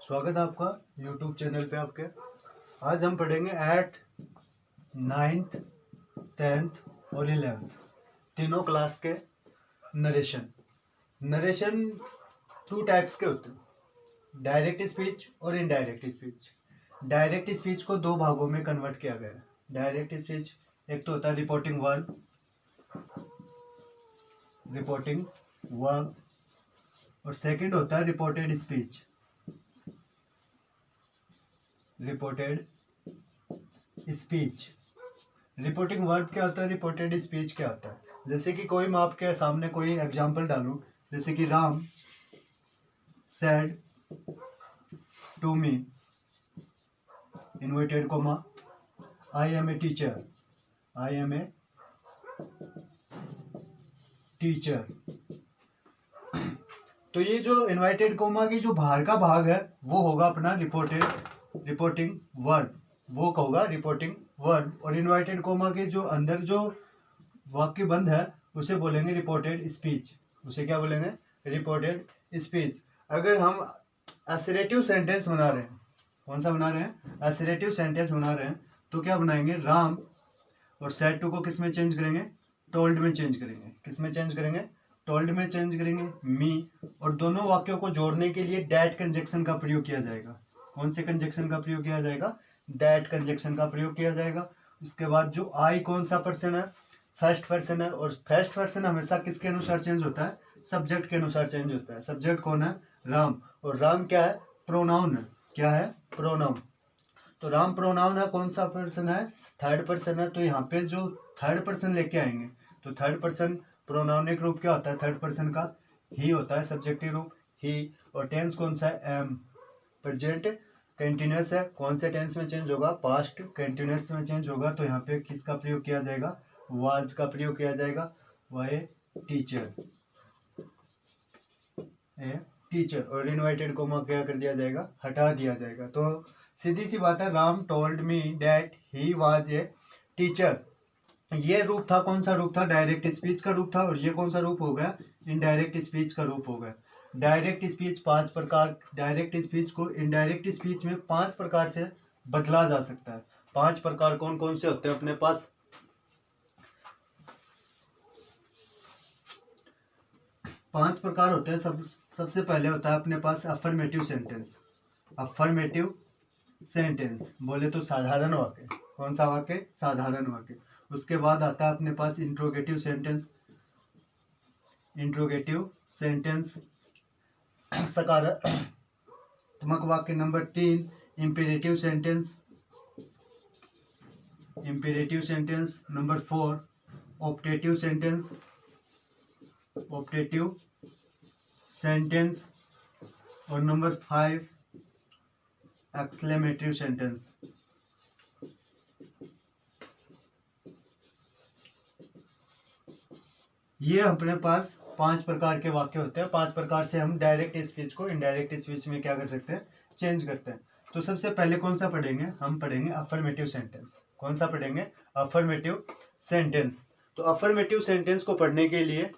स्वागत है आपका YouTube चैनल पे आपके। आज हम पढ़ेंगे एट 9th 10th और 11th तीनों क्लास के नरेशन। नरेशन टू टाइप्स के होते हैं, डायरेक्ट स्पीच और इनडायरेक्ट स्पीच। डायरेक्ट स्पीच को दो भागों में कन्वर्ट किया गया है। डायरेक्ट स्पीच एक तो होता है रिपोर्टिंग वर्ब और सेकंड होता है रिपोर्टेड स्पीच। रिपोर्टिंग वर्ब क्या होता है, रिपोर्टेड स्पीच क्या होता है। जैसे कि कोई मैं आपके सामने कोई एग्जांपल डालूं, जैसे कि Ram said to me inverted comma I am a teacher. तो ये जो इन्वर्टेड कोमा की जो बाहर का भाग है वो होगा अपना रिपोर्टिंग वर्ब, वो होगा रिपोर्टिंग वर्ब। और इन्वर्टेड कोमा के जो अंदर जो वाक्य बंद है उसे बोलेंगे रिपोर्टेड स्पीच। उसे क्या बोलेंगे? Reported speech. अगर हम असरेटिव सेंटेंस बना रहे हैं, कौन सा बना रहे हैं? असरेटिव सेंटेंस बना रहे हैं, तो क्या बनाएंगे? राम और सेड टू को किस में चेंज करेंगे? टोल्ड में चेंज करेंगे। किस में चेंज करेंगे? टोल्ड में चेंज करेंगे। मी और दोनों वाक्यों को जोड़ने के लिए दैट कंजक्शन का प्रयोग किया जाएगा। कौन से कंजक्शन का प्रयोग किया जाएगा? दैट कंजक्शन का प्रयोग किया जाएगा। उसके बाद जो आई कौन सा पर्सन है? फर्स्ट पर्सन है। और फर्स्ट पर्सन हमेशा किसके अनुसार चेंज होता है? सब्जेक्ट के अनुसार चेंज होता है। सब्जेक्ट कौन है? राम। और राम क्या है? प्रोनाउन है। क्या है? प्रोनाउन। तो राम प्रोनाउन है, कौन सा पर्सन है? थर्ड पर्सन है। तो यहाँ पे जो थर्ड पर्सन लेके आएंगे तो थर्ड पर्सन प्रोनाउनिक रूप क्या होता है? थर्ड पर्सन का ही होता है, सब्जेक्टिव रूप ही। और टेंस कौन सा है? एम। प्रेजेंट कंटिन्यूअस है, कौन से टेंस में चेंज होगा? पास्ट कंटिन्यूअस में चेंज होगा। तो यहाँ पे किसका प्रयोग किया जाएगा? वाज का प्रयोग किया जाएगा। वह टीचर। और इनवर्टेड कोमा क्या कर दिया जाएगा? हटा दिया जाएगा। तो सीधी सी बात है, Ram told me that he was a teacher. ये रूप था, कौन सा रूप था? डायरेक्ट स्पीच का रूप था। और ये कौन सा रूप हो गया? इनडायरेक्ट स्पीच का रूप हो गया। डायरेक्ट स्पीच 5 प्रकार, डायरेक्ट स्पीच को इनडायरेक्ट स्पीच में 5 प्रकार से बदला जा सकता है। 5 प्रकार कौन कौन से होते हैं अपने पास? 5 प्रकार होते हैं। सबसे पहले होता है अपने पास अफर्मेटिव सेंटेंस। अफर्मेटिव सेंटेंस बोले तो साधारण वाक्य। कौन सा वाक्य? साधारण वाक्य। उसके बाद आता है अपने पास इंट्रोगेटिव सेंटेंस सकारात्मक वाक्य। Number 3 imperative sentence. Number 4 optative sentence. और नंबर 5 एक्सक्लेमेटरी सेंटेंस। ये अपने पास 5 प्रकार के वाक्य होते हैं। 5 प्रकार से हम डायरेक्ट स्पीच को इनडायरेक्ट स्पीच में क्या कर सकते हैं? चेंज करते हैं। तो सबसे पहले कौन सा पढ़ेंगे? हम पढ़ेंगे अफर्मेटिव सेंटेंस। कौन सा पढ़ेंगे? Affirmative sentence. तो अफर्मेटिव सेंटेंस को पढ़ने के लिए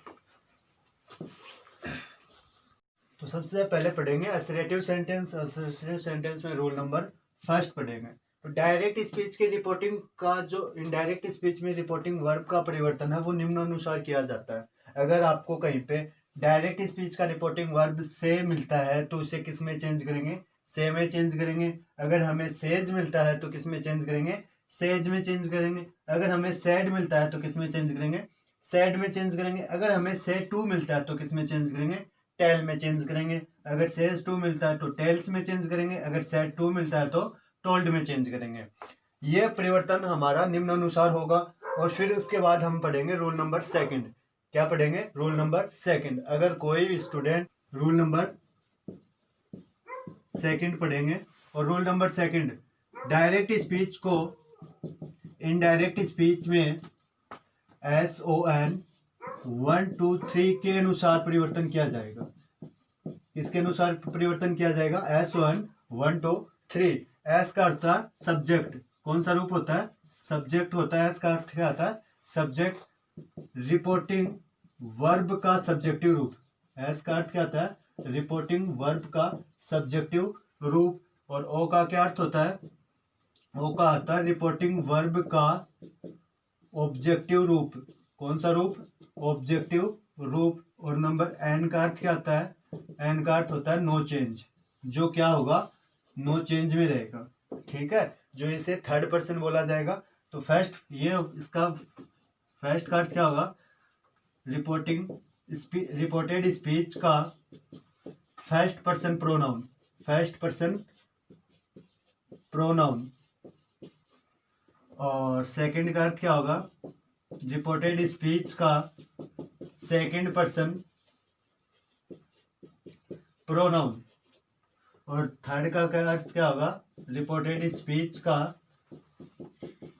तो सबसे पहले पढ़ेंगे असर्टिव सेंटेंस। असर्टिव सेंटेंस में रूल नंबर फर्स्ट पढ़ेंगे। तो डायरेक्ट स्पीच के रिपोर्टिंग का जो इनडायरेक्ट स्पीच में रिपोर्टिंग वर्ब का परिवर्तन है वो निम्नानुसार किया जाता है। अगर आपको कहीं पे डायरेक्ट स्पीच का रिपोर्टिंग वर्ब से मिलता है तो उसे किस में चेंज करेंगे? से में चेंज करेंगे। अगर हमें सेज मिलता है तो किस में चेंज करेंगे? सेज में चेंज करेंगे। अगर हमें सैड मिलता है तो किस में चेंज करेंगे? सैड में चेंज करेंगे। अगर हमें से टू मिलता है तो किस में चेंज करेंगे? टेल में चेंज करेंगे। अगर सेज टू मिलता है तो टेल्स में चेंज करेंगे। अगर सेड टू मिलता है तो टोल्ड में चेंज करेंगे। यह परिवर्तन हमारा निम्नानुसार होगा। और फिर उसके बाद हम पढ़ेंगे रूल नंबर सेकंड। क्या पढ़ेंगे? Rule number second. अगर कोई स्टूडेंट रूल नंबर सेकंड पढ़ेंगे। और rule number second, direct speech को इनडायरेक्ट स्पीच में SON 1 2 3 के अनुसार परिवर्तन किया जाएगा। किसके अनुसार परिवर्तन किया जाएगा? SON 1 2 3। एस का अर्थ है सब्जेक्ट। कौन सा रूप होता है? सब्जेक्ट होता है। एस का अर्थ क्या आता है? सब्जेक्ट। रिपोर्टिंग वर्ब का सब्जेक्टिव रूप। एस का अर्थ क्या आता है? रिपोर्टिंग वर्ब का सब्जेक्टिव रूप, और ओ का क्या अर्थ होता है? ओ का अर्थ है रिपोर्टिंग वर्ब का ऑब्जेक्टिव रूप। कौन सा रूप? ऑब्जेक्टिव रूप। और नंबर एन का अर्थ क्या आता है? एन का अर्थ होता है नो चेंज, जो क्या होगा? नो चेंज में रहेगा। ठीक है, जो इसे थर्ड पर्सन बोला जाएगा। तो फर्स्ट, ये इसका फर्स्ट का अर्थ क्या होगा? रिपोर्टिंग रिपोर्टेड स्पीच का first person pronoun, first person pronoun. और सेकंड का अर्थ क्या होगा? रिपोर्टेड स्पीच का सेकंड पर्सन प्रोनाउन। और थर्ड का अर्थ क्या होगा? रिपोर्टेड स्पीच का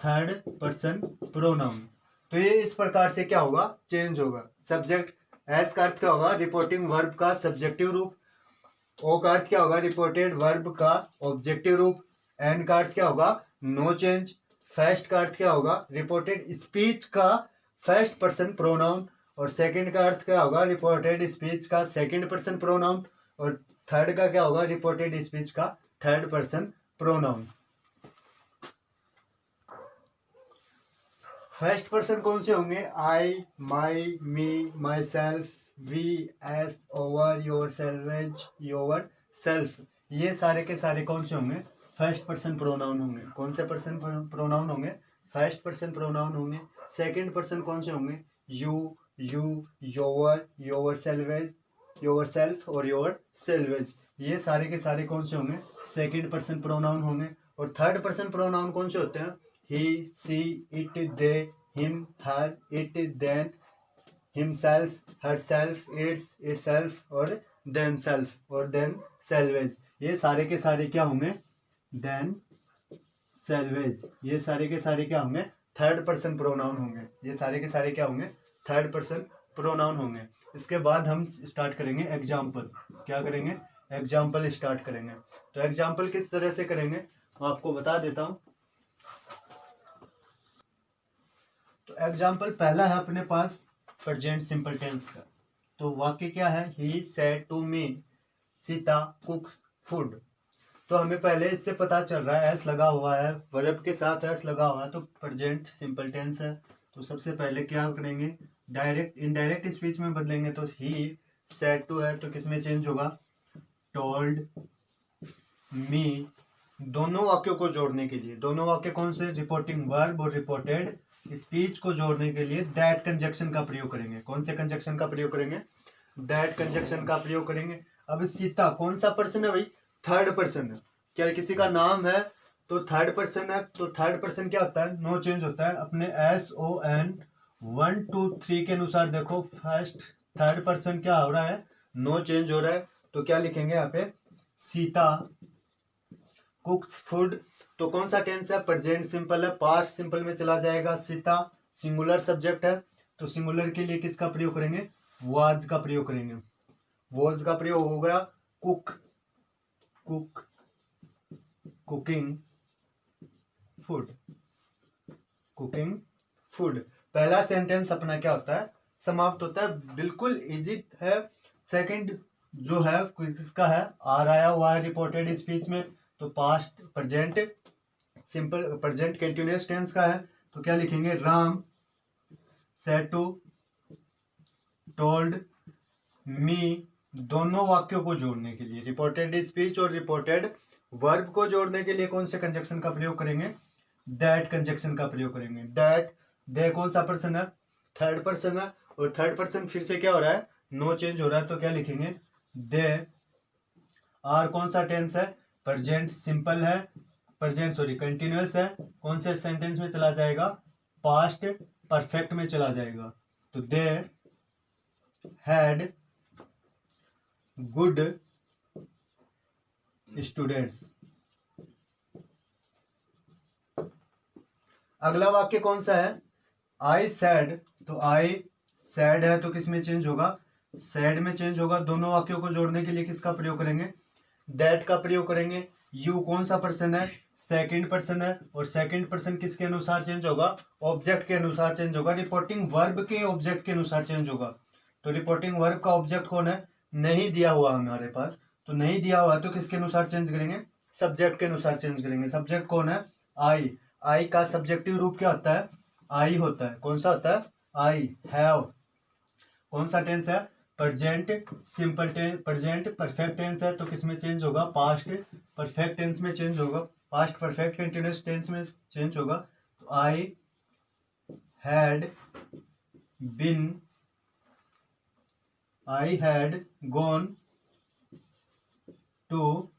थर्ड पर्सन प्रोनाउन। तो ये इस प्रकार से क्या होगा? चेंज होगा। सब्जेक्ट, एस का अर्थ क्या होगा? रिपोर्टिंग वर्ब का सब्जेक्टिव रूप। ओ का अर्थ क्या होगा? रिपोर्टेड वर्ब का ऑब्जेक्टिव रूप। एन का अर्थ क्या होगा? No change. फर्स्ट का अर्थ क्या होगा? रिपोर्टेड स्पीच का फर्स्ट पर्सन प्रोनाउन। और सेकंड का अर्थ क्या होगा? रिपोर्टेड स्पीच का सेकंड पर्सन प्रोनाउन। और थर्ड का क्या होगा? रिपोर्टेड स्पीच का third person pronoun. First person कौन से होंगे? I, my, me, myself, we, us, our, yourselves, yourself. ये सारे के सारे कौन से होंगे? फर्स्ट पर्सन प्रोनाउन होंगे। कौन से पर्सन प्रोनाउन होंगे? फर्स्ट पर्सन प्रोनाउन होंगे। सेकंड पर्सन कौन से होंगे? You, your, your salvage, your self और योर सेल्वेज। ये सारे के सारे कौन से होंगे? सेकंड पर्सन प्रोनाउन होंगे। और थर्ड पर्सन प्रोनाउन कौन से होते हैं? he, she, it, they, him, her, it, then, himself, herself, its, itself और then self और then selves। ये सारे के सारे क्या होंगे? then selves। ये सारे के सारे क्या होंगे? थर्ड पर्सन प्रोनाउन होंगे। ये सारे के सारे क्या होंगे? थर्ड पर्सन प्रोनाउन होंगे। इसके बाद हम स्टार्ट करेंगे एग्जाम्पल। क्या करेंगे? एग्जाम्पल स्टार्ट करेंगे। तो एग्जाम्पल किस तरह से करेंगे मैं आपको बता देता हूं। तो एग्जाम्पल पहला है अपने पास प्रेजेंट सिंपल टेंस का। तो वाक्य क्या है? He said to me Sita cooks food. तो हमें पहले इससे पता चल रहा है एस लगा हुआ है, वर्ब के साथ एस लगा हुआ है, तो प्रेजेंट सिंपल टेंस है। तो सबसे पहले क्या करेंगे? डायरेक्ट इनडायरेक्ट स्पीच में बदलेंगे। तो ही सेड टू है तो किस में चेंज होगा? Told me. दोनों वाक्यों को जोड़ने के लिए, दोनों वाक्य कौन से? रिपोर्टिंग वर्ब और रिपोर्टेड स्पीच को जोड़ने के लिए दैट कंजक्शन का प्रयोग करेंगे। कौन से कंजक्शन का प्रयोग करेंगे? दैट कंजक्शन का प्रयोग करेंगे। अब सीता कौन सा पर्सन है भाई? थर्ड पर्सन है। क्या किसी का नाम है तो थर्ड पर्सन है, तो थर्ड पर्सन क्या होता है? नो चेंज होता है। अपने SON 1 2 3 के अनुसार देखो, फर्स्ट थर्ड पर्सन क्या हो रहा है? नो चेंज हो रहा है। तो क्या लिखेंगे यहाँ पे? Sita cooks food. तो कौन सा टेंस है? प्रेजेंट सिंपल है, पास्ट सिंपल में चला जाएगा। सीता सिंगुलर सब्जेक्ट है, तो सिंगुलर के लिए किसका प्रयोग करेंगे? वाज का प्रयोग करेंगे। वाज का प्रयोग हो गया cook, cook, cooking food, cooking food. पहला सेंटेंस अपना क्या होता है? समाप्त होता है। बिल्कुल इजी है। सेकंड जो है किसका है? आर आया हुआ है रिपोर्टेड स्पीच में, तो past present simple present continuous tense का है। तो क्या लिखेंगे? Ram said to, told me. दोनों वाक्यों को जोड़ने के लिए, रिपोर्टेड स्पीच और रिपोर्टेड वर्ब को जोड़ने के लिए कौन से कंजक्शन का प्रयोग करेंगे? दैट कंजक्शन का प्रयोग करेंगे। दैट, दे कौन सा पर्सन है? थर्ड पर्सन है। और थर्ड पर्सन फिर से क्या हो रहा है? नो चेंज हो रहा है। तो क्या लिखेंगे? दे। आर कौन सा टेंस है? प्रेजेंट सिंपल है, प्रेजेंट सॉरी कंटिन्यूअस है। कौन से सेंटेंस में चला जाएगा? पास्ट परफेक्ट में चला जाएगा। तो दे हैड गुड स्टूडेंट्स। अगला वाक्य कौन सा है? आई सैड। तो आई सैड है तो किस में चेंज होगा? सैड में चेंज होगा। दोनों वाक्यों को जोड़ने के लिए किसका प्रयोग करेंगे? दैट का प्रयोग करेंगे। यू कौन सा पर्सन है? सेकंड पर्सन है। और सेकंड पर्सन किसके अनुसार चेंज होगा? ऑब्जेक्ट के अनुसार चेंज होगा। रिपोर्टिंग वर्ब के ऑब्जेक्ट के अनुसार चेंज होगा। तो रिपोर्टिंग वर्ब का ऑब्जेक्ट कौन है? नहीं दिया हुआ हमारे पास, तो नहीं दिया हुआ है तो किसके अनुसार चेंज करेंगे, सब्जेक्ट के अनुसार चेंज करेंगे। सब्जेक्ट कौन है, आई। आई का सब्जेक्टिव रूप क्या होता है, आई होता है। कौन सा होता है, आई हैव। कौन सा टेंस है, present simple tense, present perfect tense है तो किसमें चेंज होगा, पास्ट परफेक्ट टेंस में चेंज होगा, पास्ट परफेक्ट कंटिन्यूअस टेंस में चेंज होगा। तो I had been, I had gone to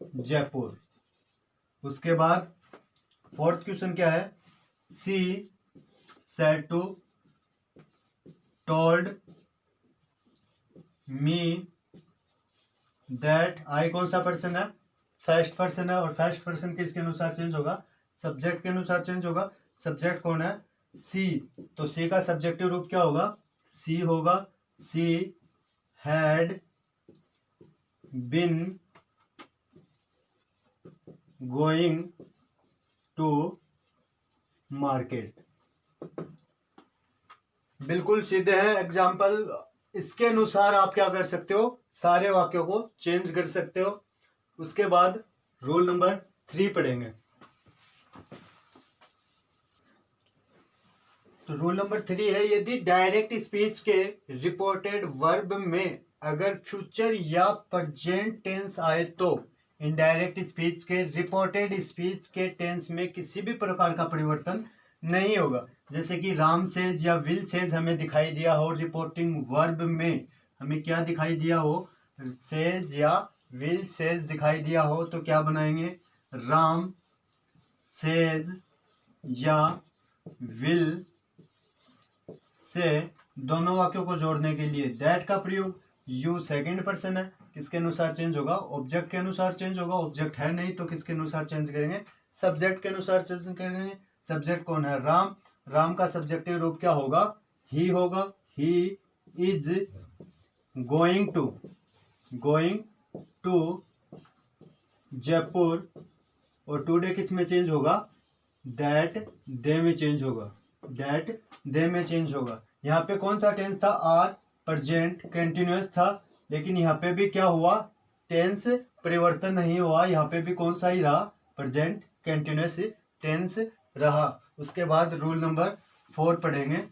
Jaipur. उसके बाद फोर्थ क्वेश्चन क्या है, she said to told me that. I कौन सा पर्सन है, फर्स्ट पर्सन है, और फर्स्ट पर्सन किसके अनुसार चेंज होगा, सब्जेक्ट के अनुसार चेंज होगा। सब्जेक्ट कौन है, सी। तो सी का सब्जेक्टिव रूप क्या होगा, सी होगा। She had been going to market. बिल्कुल सीधे हैं एग्जाम्पल। इसके अनुसार आप क्या कर सकते हो, सारे वाक्यों को चेंज कर सकते हो। उसके बाद रूल नंबर 3 पढ़ेंगे। तो रूल नंबर 3 है, यदि डायरेक्ट स्पीच के रिपोर्टेड वर्ब में अगर फ्यूचर या प्रेजेंट टेंस आए तो इनडायरेक्ट स्पीच के रिपोर्टेड स्पीच के टेंस में किसी भी प्रकार का परिवर्तन नहीं होगा। जैसे कि राम सेज या विल सेज हमें दिखाई दिया हो, रिपोर्टिंग वर्ब में हमें क्या दिखाई दिया हो, सेज या विल सेज दिखाई दिया हो, तो क्या बनाएंगे, राम सेज या विल से दोनों वाक्यों को जोड़ने के लिए दैट का प्रयोग। यू सेकंड पर्सन है, किसके अनुसार चेंज होगा, ऑब्जेक्ट के अनुसार चेंज होगा। ऑब्जेक्ट है नहीं तो किसके अनुसार चेंज करेंगे, सब्जेक्ट के अनुसार चेंज करेंगे। सब्जेक्ट कौन है, राम। राम का सब्जेक्टिव रूप क्या होगा, ही होगा। He is going to Jaipur, और टुडे किस में चेंज होगा, दैट दे में चेंज होगा, दैट दे में चेंज होगा। यहाँ पे कौन सा टेंस था, आर प्रेजेंट कंटिन्यूअस था, लेकिन यहाँ पे भी क्या हुआ, टेंस परिवर्तन नहीं हुआ। यहाँ पे भी कौन सा ही रहा, प्रेजेंट कंटिन्यूअस टेंस रहा। उसके बाद रूल नंबर 4 पढ़ेंगे।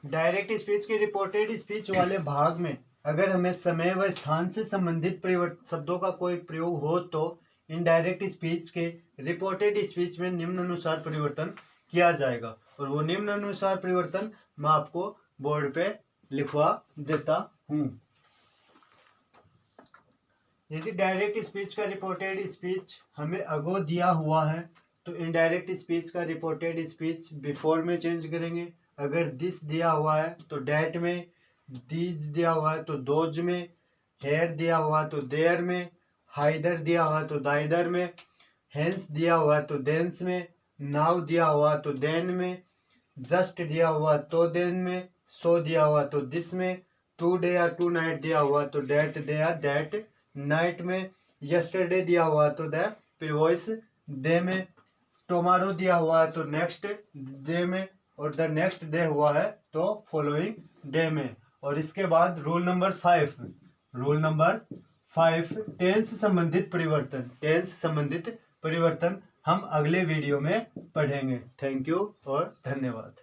डायरेक्ट स्पीच के रिपोर्टेड स्पीच वाले भाग में अगर हमें समय व स्थान से संबंधित शब्दों का कोई प्रयोग हो तो इनडायरेक्ट स्पीच के रिपोर्टेड स्पीच में निम्न अनुसार परिवर्तन किया जाएगा। और वो निम्न अनुसार परिवर्तन मैं आपको बोर्ड पे लिखवा देता हूं। यदि डायरेक्ट स्पीच का रिपोर्टेड स्पीच हमें अगो दिया हुआ है तो इनडायरेक्ट स्पीच का रिपोर्टेड स्पीच बिफोर में चेंज करेंगे। अगर दिस दिया हुआ है तो डैट में, दीज दिया हुआ है तो दोज में, हेयर दिया हुआ है तो देयर में, हाइदर दिया हुआ है तो दाइदर में, हेंस दिया हुआ है तो देंस में, नाउ दिया हुआ है तो देन में, जस्ट दिया हुआ है तो देन में, सो दिया हुआ है तो दिस में, टू डे या टू नाइट दिया हुआ है तो डेट दे या डेट नाइट में, यस्टरडे दिया हुआ है तो द प्रीवियस डे में, टुमारो दिया हुआ है तो नेक्स्ट डे में, और द नेक्स्ट डे हुआ है तो फॉलोइंग डे में। और इसके बाद रूल नंबर 5 टेंस संबंधित परिवर्तन हम अगले वीडियो में पढ़ेंगे। थैंक यू और धन्यवाद।